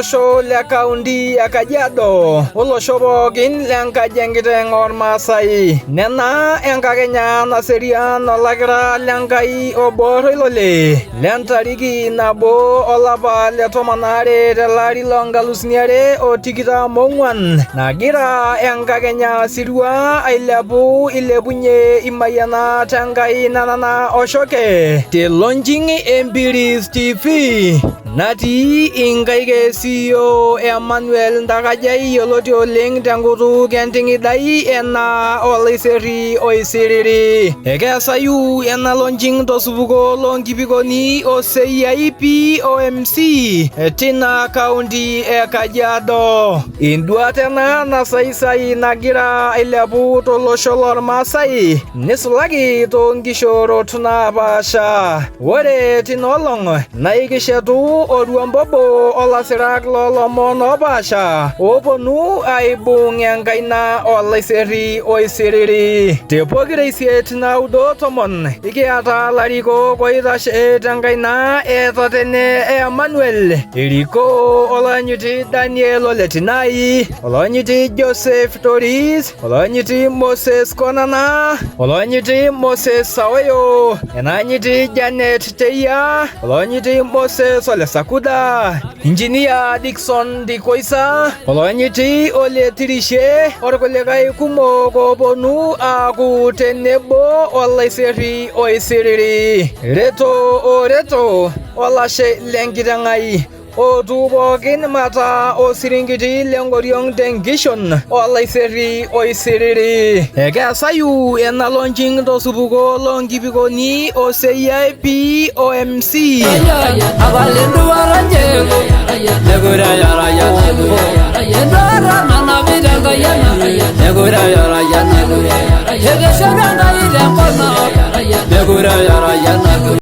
tolosho le kaunti e Kajiado olosho pookin lenkiteng ormaasai. Nena enkakenya naserian olakira lenkai obo Oilole lentariki 1 olapa le 12 telari lo 2024 nagira enkakenya sirua ailepu ilepunye imayiana tenkai nanana oshoke telonjing Empiris TV natii inkaik CEO Emmanuel Ndakajai yioloti oleng tenkutuk enting'idai ena olaiseri oisiriri. Ekeesayu ena launching tosupuko loonkipikoni oseyiai POMC tina kaunti e Kajiado. Induat ena nasaisai nagira ailepu tolosho lormaasai nisulaki toonkishoorot naapaasha. Ore tina olong naikishetu orwambobo olasirak loolomon opaasha ooponu aibung enkaina olaiseri oisiriri. Tepokira 8-9-10 ikiata larikok oitashe tenkaina etatene Emmanuel, erikoo olonyiti Daniel Oletinai, olonyiti Joseph Toris, olonyiti Moses Konana, olonyiti Moses Saweyo, enanyiti Janet Teia, olonyiti Moses Olesakuda, Engineer Dickson Dikoisa, olonyiti Ole Tirishe, orkulikae kumok oponu aaku tenebo olaiseri oisiriri. Reto olashe lenkiteng otu pookin mataa osiringiti lenkoriong tenkishon olaiseri oisiriri. Ekeesayu ena launching tosupuko loonkipikoni oseyiai POMC.